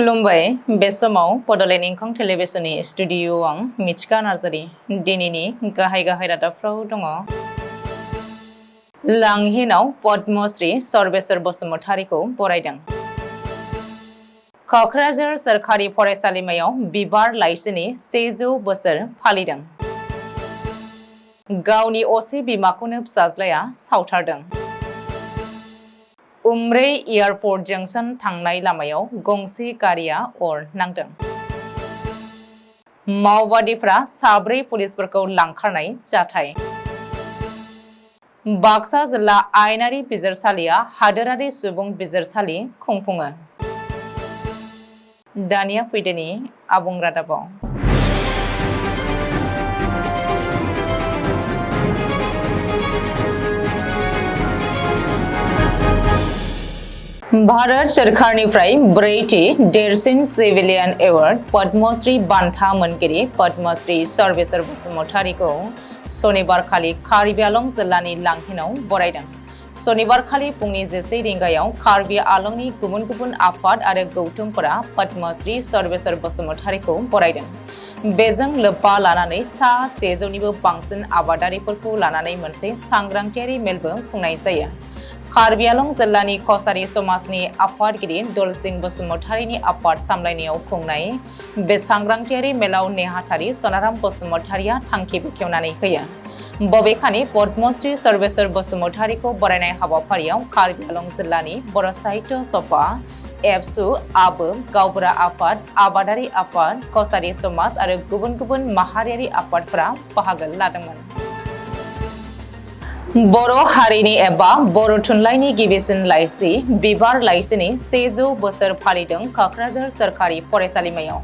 खुलुमबाय बे समाव बडलेण्ड इंखं टेलिभिजननि स्टुडिअ आं मिथिका नार्जारी दिनैनि गाहाय रादाबफ्राव दङ। लांहिनाव पद्मश्री सर्वेश्वर बसुमतारीखौ बरायदों। कक्राझार सोरखारि फरायसालिमायाव बिबार लाइसिनि 100 बोसोर फालिदों। गावनि असे बिमाखौनो फिसाज्लाया सावथारदों। उमरे एयारपर्ट जंक्शन थांनाय लामायाव गंसे गारिया अर नांदों। माओवादीफ्रा 4 पुलिसफोरखौ लांखारनाय जाथाय। बाक्सा जिल्ला आयेनारि बिजिरसालिया हादोरारि सुबुं बिजिरसालि खुंफुङो। दानिया फैदोनि आबुं रादाबाव। भारत सोरखारनिफ्राय ब्रैथि देरसिन सिविलियन एवार्ड पद्मश्री बान्था मोनगिरि पद्मश्री सर्वेश्वर बसुमतारीखौ सनिबारखालि कार्बि आलं जिल्लानि लांहिनाव बरायदों। सनिबारखालि फुंनि 11 रिंगायाव कार्बि आलंनि गुबुन गुबुन आफाद आरो गौथुमफोरा पद्मश्री सर्वेश्वर बसुमतारीखौ बरायदों। बेजों लोब्बा लानानै सा 100निबो बांसिन आबादारिफोरखौ लानानै मोनसे सांग्रांथियारि मेलबो खुंनाय जायो। कार्बि आलं जिल्लानि कसारी समाजनि आफादगिरि दलसिं बसुमतारीनि आफाद सामलायनायाव खुंनाय बे सांग्रांथियारि मेलाव नेहाथारि सनाराम बसुमतारीया थांखि बेखेवनानै होयो। बबेखानि पद्मश्री सर्वेश्वर बसुमतारीखौ बरायनाय हाबाफारियाव कार्बि आलं जिल्लानि बर' साहित्य सभा, एबसु, आबो, गावबुरा आफाद, आबादारि आफाद, कसारी समाज आरो गुबुन गुबुन माहारियारि आफादफोरा बाहागो लादोंमोन। बर' हारिनि एबा बर' थुनलाइनि गिबिसिन लाइसि बिबार लाइसिनि 100 बोसोर फालिदों कक्राझार सोरखारि फरायसालिमायाव।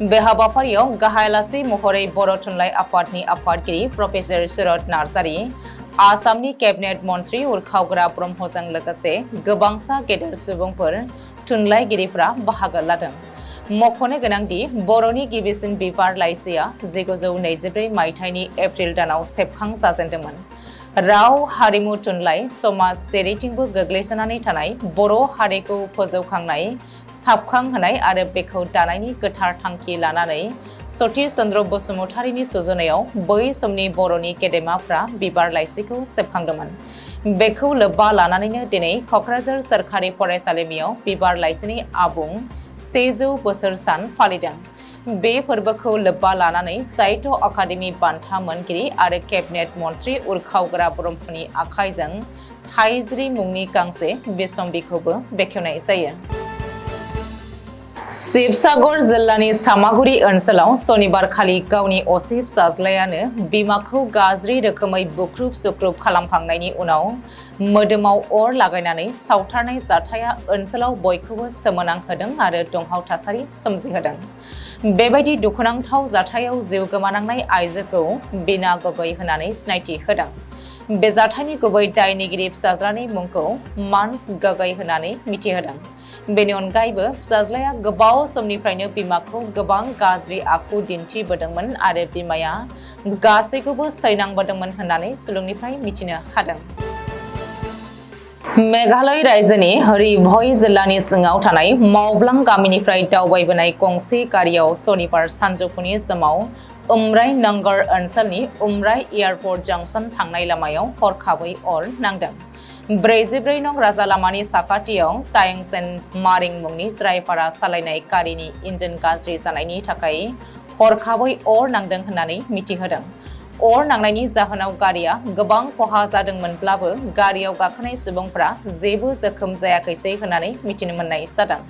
बे हाबाफारियाव गाहाय आलासि महरै बर' थुनलाइ आफादनि आफादगिरि प्रफेसर सुरत नार्जारी, आसामनि केबिनेट मन्त्रि उरखावग्रा ब्रह्मजों लोगोसे गोबांसा गेदेर सुबुंफोर, थुनलाइगिरिफ्रा बाहागो लादों। मख'नो गोनांदि बर'नि गिबिसिन बिबार लाइसिया 1924 मायथाइनि एप्रिल दानाव सेबखां जाजेनदोंमोन। राव, हारिमु, थुनलाइ, समाज जेरैथिंबो गोग्लैसोनानै थानाय बर' हारिखौ फोजौखांनाय, साबखांहोनाय आरो बेखौ दानायनि गोथार थांखि लानानै सतीश चन्द्र बसुमतारीनि सुजुनायाव बै समनि बर'नि गेदेमाफ्रा बिबार लाइसिखौ सेबखांदोंमोन। बेखौ लोब्बा लानानैनो दिनै कक्राझार सोरखारि फरायसालिमायाव बिबार लाइसिनि आबुं 100 बोसोर सान फालिदों। बे फोरबोखौ लोब्बा लानानै साहित्य अकादेमि बान्था मोनगिरि आरो केबिनेट मन्त्रि उरखावग्रा ब्रह्मनि आखाइजों थाइज्रि मुंनि गांसे बिसम्बिखौबो बेखेवनाय जायो। शिबसागर जिल्लानि सामागुरि ओनसोलाव सनिबारखालि गावनि असे फिसाज्लायानो बिमाखौ गाज्रि रोखोमै बुख्रुब सुख्रुब खालामखांनायनि उनाव मोदोमाव अर लागायनानै सावथारनाय जाथाया ओनसोलाव बयखौबो सोमोनांहोदों आरो दुंहाव थासारि सोमजिहोदों। बेबायदि दुखुनांथाव जाथायाव जिउ गोमानांनाय आइजोखौ बिना गगै होनानै सिनायथि होदों। बे जाथायनि गुबै दायनिगिरि फिसाज्लानि मुंखौ मानस गगै होनानै मिथिहोदों। बेनि अनगायैबो फिसाज्लाया गोबाव समनिफ्रायनो बिमाखौ गोबां गाज्रि आखु दिन्थिबोदोंमोन आरो बिमाया गासैखौबो सैनांबोदोंमोन होननानै सुलुंनिफ्राय मिथिनो हादों। मेघालय रायजोनि हरिभय जिल्लानि सिङाव थानाय मावब्लां गामिनिफ्राय दावबायबोनाय गंसे गारियाव सनिबार सानजौफुनि समाव उमराइ नंगर ओनसोलनि उमराइ एयारपर्ट जंक्शन थांनाय लामायाव हरखाबै अर नांदों। 44 नं राजा लामानि साखाथियाव तायंसेन मारिं मुंनि ड्राइभारा सालायनाय गारिनि इन्जिन गाज्रि जानायनि थाखाय हरखाबै अर नांदों होननानै मिथिहोदों। अर नांनायनि जाहोनाव गारिया गोबां खहा जादोंमोनब्लाबो गारियाव गाखोनाय सुबुंफ्रा जेबो जोखोम जायाखैसै होननानै मिथिनो मोननाय जादों।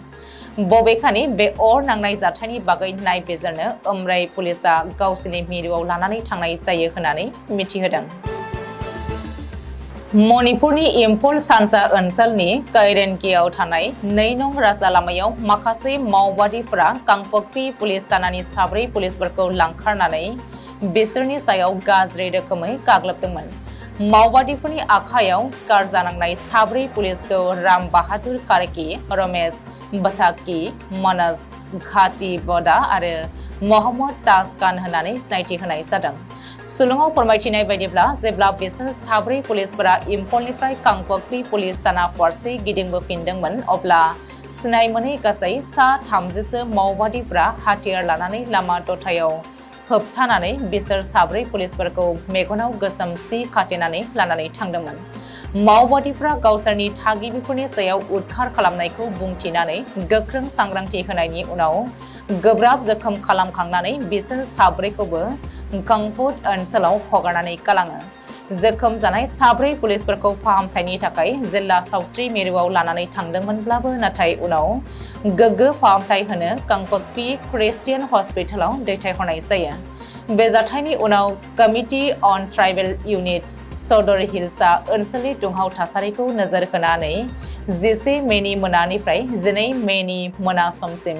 बबेखानि बे अर नांनाय जाथायनि बागै नायबिजिरनो उमराइ पुलिसआ गावसोरनि मिरुआव लानानै थांनाय जायो होननानै मिथिहोदों। मणिपुरनि इम्फल सानजा ओनसोलनि कैरेनगियाव थानाय 2 नं राजा लामायाव माखासे माओवादीफोरा कांपकपि पुलिस थानानि 4 पुलिसफोरखौ लांखारनानै बिसोरनि सायाव गाज्रि रोखोमै गाग्लोबदोंमोन। माओवादीफोरनि आखायाव सिखार जानांनाय 4 पुलिसखौ राम बाहादुर कार्की, रमेश बथाकी, मनज घाटी बडा आरो मोहम्मद ताज खान होननानै सिनायथि होनाय जादों। सुलुङाव फोरमायथिनाय बायदिब्ला जेब्ला बिसोर 4 पुलिसफोरा इम्फलनिफ्राय कांपकपि पुलिस थाना फारसे गिदिंबोफिनदोंमोन अब्ला सिनाय मोनै गासै सा 30सो मावबादिफ्रा हाथियार लानानै लामा दथायाव होबथानानै बिसोर साब्रै पुलिसफोरखौ मेगनाव गोसोम सि खाथेनानै लानानै थांदोंमोन। मावबादिफ्रा गावसोरनि थागिबिफोरनि सायाव उदखार खालामनायखौ बुंथिनानै गोख्रों सांग्रांथि होनायनि उनाव गोब्राब जोखोम खालामखांनानै बिसोर साब्रैखौबो गंफुट ओनसोलाव हगारनानै गालाङो। जोखोम जानाय साब्रै पुलिसफोरखौ फाहामथायनि थाखाय जिल्ला सावस्रि मिरुआव लानानै थांदोंमोनब्लाबो नाथाय उनाव गोग्गो फाहामथाय होनो गंफुट क्रिस्टियान हस्पिटालाव दैथायहरनाय जायो। बे जाथायनि उनाव कमिटि अन ट्राइबेल इउनिट सदर हिल्सआ ओनसोलनि दुंहाव थासारिखौ नोजोर होनानै 11 मेनि मोनानिफ्राय 12 मेनि मोना समसिम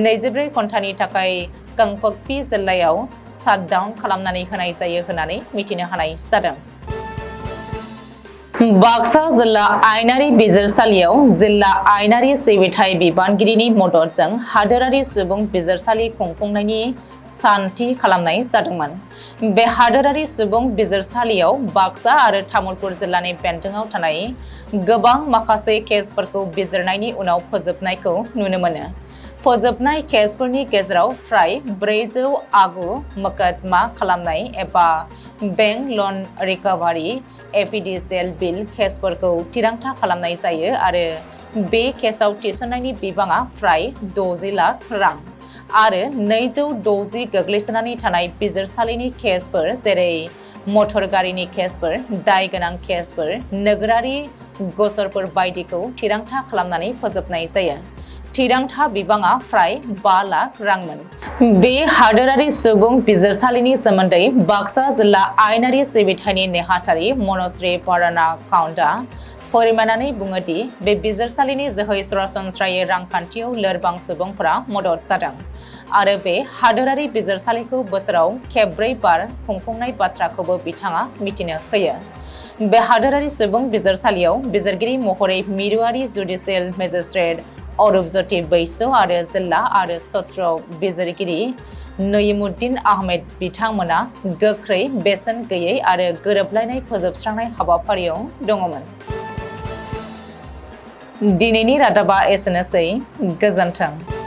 24 घन्टानि थाखाय गंफुट जिल्लायाव शाटडाउन खालामनानै होनाय जायो होननानै मिथिनो हानाय जादों। बाक्सा जिल्ला आयेनारि बिजिरसालियाव जिल्ला आयेनारि सिबिथाय बिबानगिरिनि मददजों हादोरारि सुबुं बिजिरसालि खुंफुंनायनि सानथि खालामनाय जादोंमोन। बे हादोरारि सुबुं बिजिरसालियाव बाक्सा आरो तामुलपुर जिल्लानि बेन्दोंआव थानाय गोबां माखासे केसफोरखौ बिजिरनायनि उनाव फोजोबनायखौ नुनो मोनो। फोजोबनाय केसफोरनि गेजेराव फ्राय 400 आगु मोकदमा खालामनाय एबा बेंक लन रिकभारि एफिडिसियेल बिल केसफोरखौ थिरांथा खालामनाय जायो आरो बे केसआव थिसननायनि बिबाङा फ्राय 60 लाख रां आरो 260 गोग्लैसोनानै थानाय बिजिरसालिनि केसफोर जेरै मटर गारिनि केसफोर, दाय गोनां केसफोर, नोगोरारि गसरफोर बायदिखौ थिरांथा खालामनानै फोजोबनाय जायो। थिरांथा बिबाङा फ्राय 5 लाख रांमोन। बे हादोरारि सुबुं बिजिरसालिनि सोमोन्दै बाक्सा जिल्ला आयेनारि सिबिथायनि नेहाथारि मनश्री पाराना काउन्टआ फोरमायनानै बुङो दि बे बिजिरसालिनि जोहै सरासनस्रायै रांखान्थियाव लोरबां सुबुंफोरा मदद जादों आरो बे हादोरारि बिजिरसालिखौ बोसोराव खेबब्रै बार खुंफुंनाय बाथ्राखौबो बिथाङा मिथिनो होयो। बे हादोरारि सुबुं बिजिरसालियाव बिजिरगिरि महरै मिरुआरि जुडिसियेल मेजिस्ट्रेट अरुप ज्योति बैसो आरो जिल्ला आरो सत्र बिजिरगिरि नयिमुद्दिन आहमेद बिथांमोना गोख्रै, बेसेन गैयै आरो गोरोबलायनाय फोजोबस्रांनाय हाबाफारियाव दङमोन। दिनैनि रादाबा एसेनोसै। गोजोन्थों।